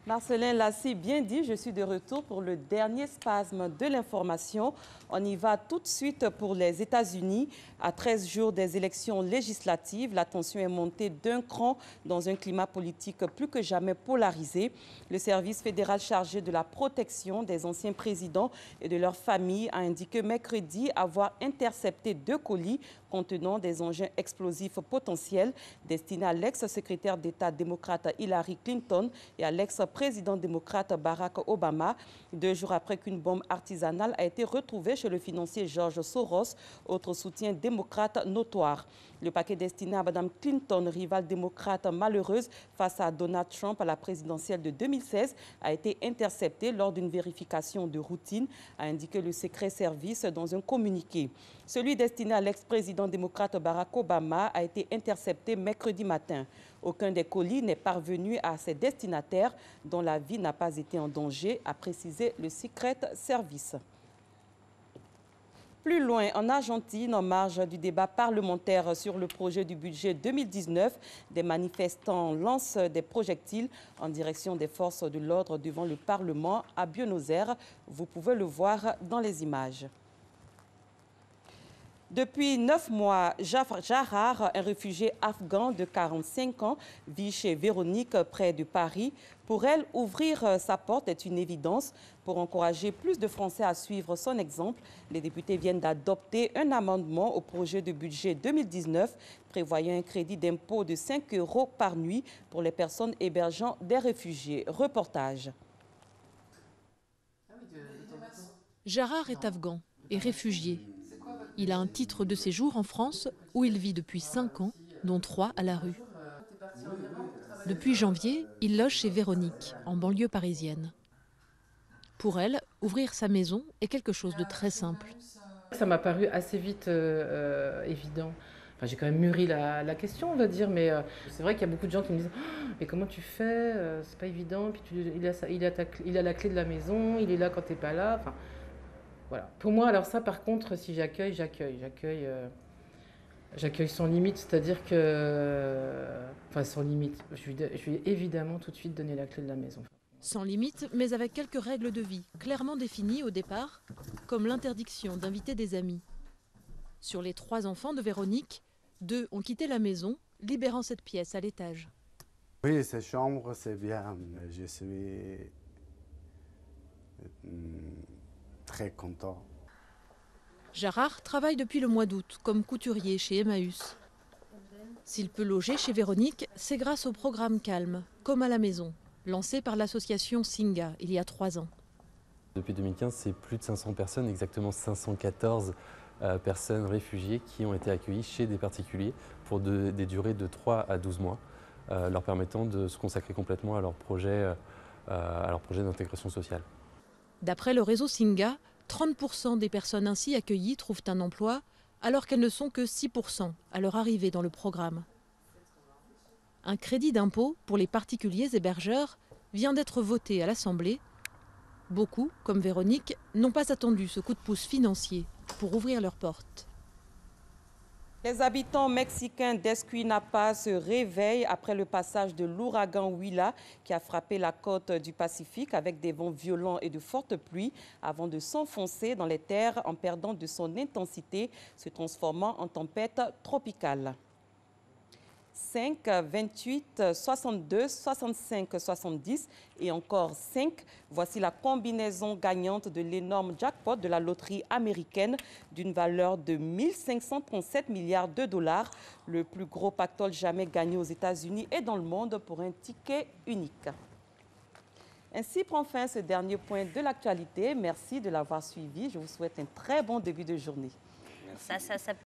Marcelin l'a si bien dit, je suis de retour pour le dernier spasme de l'information. On y va tout de suite pour les États-Unis. À 13 jours des élections législatives, la tension est montée d'un cran dans un climat politique plus que jamais polarisé. Le service fédéral chargé de la protection des anciens présidents et de leurs familles a indiqué mercredi avoir intercepté 2 colis contenant des engins explosifs potentiels destinés à l'ex-secrétaire d'État démocrate Hillary Clinton et à l'ex-président démocrate Barack Obama, 2 jours après qu'une bombe artisanale a été retrouvée chez le financier George Soros, autre soutien démocrate notoire. Le paquet destiné à Mme Clinton, rivale démocrate malheureuse face à Donald Trump à la présidentielle de 2016, a été intercepté lors d'une vérification de routine, a indiqué le Secret Service dans un communiqué. Celui destiné à l'ex-président démocrate Barack Obama a été intercepté mercredi matin. Aucun des colis n'est parvenu à ses destinataires dont la vie n'a pas été en danger, a précisé le Secret Service. Plus loin, en Argentine, en marge du débat parlementaire sur le projet du budget 2019, des manifestants lancent des projectiles en direction des forces de l'ordre devant le Parlement à Buenos Aires. Vous pouvez le voir dans les images. Depuis 9 mois, Jahar, un réfugié afghan de 45 ans, vit chez Véronique, près de Paris. Pour elle, ouvrir sa porte est une évidence. Pour encourager plus de Français à suivre son exemple, les députés viennent d'adopter un amendement au projet de budget 2019 prévoyant un crédit d'impôt de 5 € par nuit pour les personnes hébergeant des réfugiés. Reportage. Jahar est afghan et réfugié. Il a un titre de séjour en France où il vit depuis 5 ans, dont 3 à la rue. Depuis janvier, il loge chez Véronique, en banlieue parisienne. Pour elle, ouvrir sa maison est quelque chose de très simple. Ça m'a paru assez vite évident. Enfin, j'ai quand même mûri la question, on va dire, mais c'est vrai qu'il y a beaucoup de gens qui me disent oh, « Mais comment tu fais c'est pas évident, puis il a la clé de la maison, il est là quand t'es pas là. » Enfin, voilà. Pour moi, alors ça, par contre, si j'accueille sans limite, c'est-à-dire que... Enfin, sans limite. Je vais évidemment tout de suite donner la clé de la maison. Sans limite, mais avec quelques règles de vie, clairement définies au départ, comme l'interdiction d'inviter des amis. Sur les 3 enfants de Véronique, 2 ont quitté la maison, libérant cette pièce à l'étage. Oui, cette chambre, c'est bien. Je suis très content. Jahar travaille depuis le mois d'août comme couturier chez Emmaüs. S'il peut loger chez Véronique, c'est grâce au programme Calme, comme à la maison, lancé par l'association Singa il y a 3 ans. Depuis 2015, c'est plus de 500 personnes, exactement 514 personnes réfugiées qui ont été accueillies chez des particuliers pour des durées de 3 à 12 mois, leur permettant de se consacrer complètement à leur projet d'intégration sociale. D'après le réseau Singa, 30% des personnes ainsi accueillies trouvent un emploi, alors qu'elles ne sont que 6% à leur arrivée dans le programme. Un crédit d'impôt pour les particuliers hébergeurs vient d'être voté à l'Assemblée. Beaucoup, comme Véronique, n'ont pas attendu ce coup de pouce financier pour ouvrir leurs portes. Les habitants mexicains d'Escuinapa se réveillent après le passage de l'ouragan Huila qui a frappé la côte du Pacifique avec des vents violents et de fortes pluies avant de s'enfoncer dans les terres en perdant de son intensité, se transformant en tempête tropicale. 5, 28, 62, 65, 70 et encore 5. Voici la combinaison gagnante de l'énorme jackpot de la loterie américaine d'une valeur de 1537 milliards de dollars, le plus gros pactole jamais gagné aux États-Unis et dans le monde pour un ticket unique. Ainsi prend fin ce dernier point de l'actualité. Merci de l'avoir suivi. Je vous souhaite un très bon début de journée. Ça